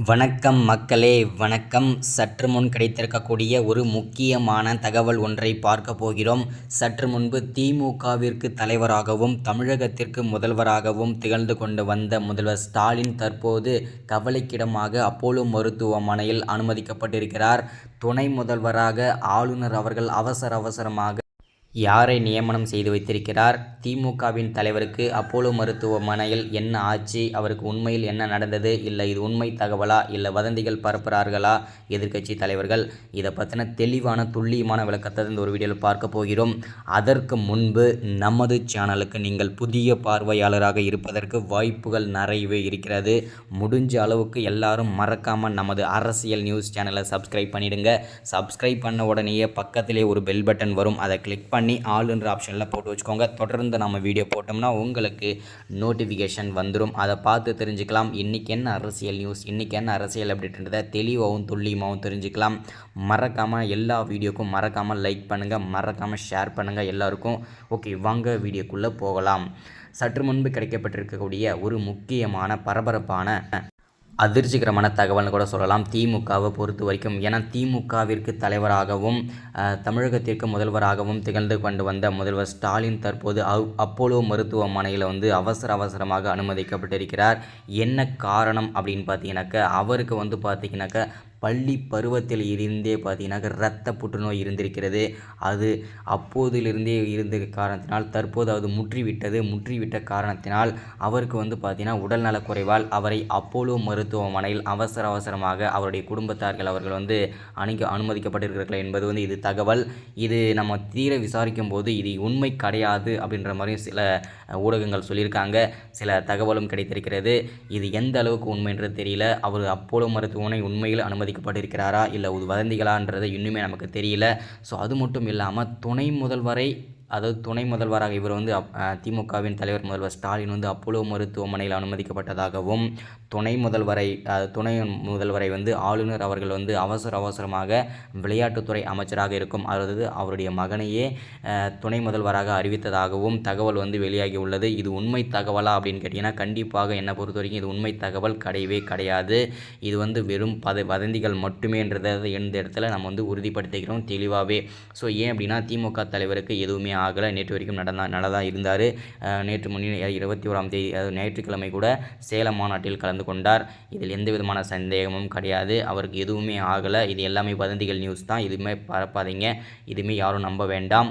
வணக்கம் மக்களே, வணக்கம். சற்று முன் கிடைத்திருக்கக்கூடிய ஒரு முக்கியமான தகவல் ஒன்றை பார்க்க போகிறோம். சற்று முன்பு திமுகவிற்கு தலைவராகவும் தமிழகத்திற்கு முதல்வராகவும் திகழ்ந்து கொண்டு வந்த முதல்வர் ஸ்டாலின் தற்போது கவலைக்கிடமாக அப்போலோ மருத்துவமனையில் அனுமதிக்கப்பட்டிருக்கிறார். துணை முதல்வராக ஆளுநர் அவர்கள் அவசரமாக யாரை நியமனம் செய்து வைத்திருக்கிறார்? திமுகவின் தலைவருக்கு அப்போலோ மருத்துவமனையில் என்ன ஆச்சு? அவருக்கு உண்மையில் என்ன நடந்தது? இல்லை இது உண்மை தகவலா? இல்லை வதந்திகள் பரப்புகிறார்களா எதிர்க்கட்சி தலைவர்கள்? இதை பற்றின தெளிவான துல்லியமான விளக்கத்தை இந்த ஒரு வீடியோவில் பார்க்க போகிறோம். அதற்கு முன்பு நமது சேனலுக்கு நீங்கள் புதிய பார்வையாளராக இருப்பதற்கு வாய்ப்புகள் நிறையவே இருக்கிறது. முடிஞ்ச அளவுக்கு எல்லாரும் மறக்காமல் நமது அரசியல் நியூஸ் சேனலை சப்ஸ்கிரைப் பண்ணிடுங்க. சப்ஸ்கிரைப் பண்ண உடனேயே பக்கத்திலே ஒரு பெல் பட்டன் வரும், அதை கிளிக் பண்ணி ஆளுன்ற ஆப்ஷனில் போட்டு வச்சுக்கோங்க. தொடர்ந்து நம்ம வீடியோ போட்டோம்னா உங்களுக்கு நோட்டிஃபிகேஷன் வந்துடும். அதை பார்த்து தெரிஞ்சுக்கலாம். இன்றைக்கி என்ன அரசியல் நியூஸ், இன்றைக்கி என்ன அரசியல் அப்படின்றத தெளிவாகவும் துல்லியமாகவும் தெரிஞ்சுக்கலாம். மறக்காமல் எல்லா வீடியோக்கும் மறக்காமல் லைக் பண்ணுங்கள், மறக்காமல் ஷேர் பண்ணுங்கள் எல்லாருக்கும். ஓகே, வாங்க வீடியோக்குள்ளே போகலாம். சற்று முன்பு கிடைக்கப்பட்டிருக்கக்கூடிய ஒரு முக்கியமான பரபரப்பான அதிர்ச்சிகரமான தகவல்னு கூட சொல்லலாம் திமுகவை பொறுத்த வரைக்கும். ஏன்னா திமுகவிற்கு தலைவராகவும் தமிழகத்திற்கு முதல்வராகவும் திகழ்ந்து கொண்டு வந்த முதல்வர் ஸ்டாலின் தற்போது அப்போலோ மருத்துவமனையில் அவசரமாக அனுமதிக்கப்பட்டிருக்கிறார். என்ன காரணம் அப்படின்னு பார்த்தீங்கன்னாக்கா, அவருக்கு பார்த்தீங்கன்னாக்கா பள்ளி பருவத்தில் இருந்தே பார்த்தீங்கன்னாக்கா இரத்த புற்றுநோய் இருந்திருக்கிறது. அது அப்போதிலிருந்தே இருந்த காரணத்தினால் தற்போது அது முற்றிவிட்ட காரணத்தினால் அவருக்கு பார்த்தீங்கன்னா உடல்நலக் குறைவால் அவரை அப்போலோ மருத்துவமனையில் அவசரமாக அவருடைய குடும்பத்தார்கள் அவர்கள் அனுமதிக்கப்பட்டிருக்கிறார்கள் என்பது இது தகவல். இது நம்ம தீர விசாரிக்கும் போது இது உண்மை கிடையாது அப்படின்ற மாதிரியும் சில ஊடகங்கள் சொல்லியிருக்காங்க. சில தகவலும் கிடைத்திருக்கிறது. இது எந்த அளவுக்கு உண்மைன்றது தெரியல. அவர் அப்போலோ மருத்துவமனை உண்மையில் அனுமதிக்கப்பட்டிருக்கிறாரா இல்லை வதந்திகளான்றது இன்னுமே நமக்கு தெரியல. ஸோ அது மட்டும் இல்லாமல் துணை முதல்வராக இவர் திமுகவின் தலைவர் முதல்வர் ஸ்டாலின் அப்போலோ மருத்துவமனையில் அனுமதிக்கப்பட்டதாகவும் துணை முதல்வரை ஆளுநர் அவர்கள் அவசரமாக விளையாட்டுத்துறை அமைச்சராக இருக்கும் அவருடைய மகனையே துணை முதல்வராக அறிவித்ததாகவும் தகவல் வெளியாகி உள்ளது. இது உண்மை தகவலா அப்படின்னு கேட்டிங்கன்னா கண்டிப்பாக என்னை பொறுத்த வரைக்கும் இது உண்மை தகவல் கிடையவே கிடையாது. இது வெறும் வதந்திகள் மட்டுமேன்றதை இந்த இடத்துல நம்ம உறுதிப்படுத்திக்கிறோம் தெளிவாகவே. ஸோ ஏன் அப்படின்னா திமுக தலைவருக்கு எதுவுமே ஆகலை. நேற்று வரைக்கும் நல்லா தான் இருந்தார். நேற்று முன்னில் 21ஆம் தேதி ஞாயிற்றுக்கிழமை கூட சேலம் மாநாட்டில் கலந்து கொண்டார். இதில் எந்த விதமான சந்தேகமும் கிடையாது. அவருக்கு எதுவுமே ஆகலை. இது எல்லாமே வதந்திகள் நியூஸ் தான். இதுவுமே பரப்பாதீங்க. இதுவுமே யாரும் நம்ப வேண்டாம்.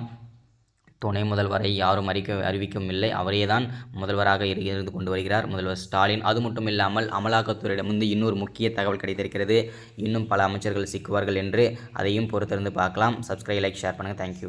துணை முதல்வரை யாரும் அறிவிக்கவும் இல்லை. அவரே தான் முதல்வராக இருந்து கொண்டு வருகிறார் முதல்வர் ஸ்டாலின். அது மட்டும் இல்லாமல் அமலாக்கத்துறையிடமிருந்து இன்னொரு முக்கிய தகவல் கிடைத்திருக்கிறது. இன்னும் பல அமைச்சர்கள் சிக்குவார்கள் என்று அதையும் பொறுத்திருந்து பார்க்கலாம். சப்ஸ்கிரைப், லைக், ஷேர் பண்ணுங்கள். தேங்க்யூ.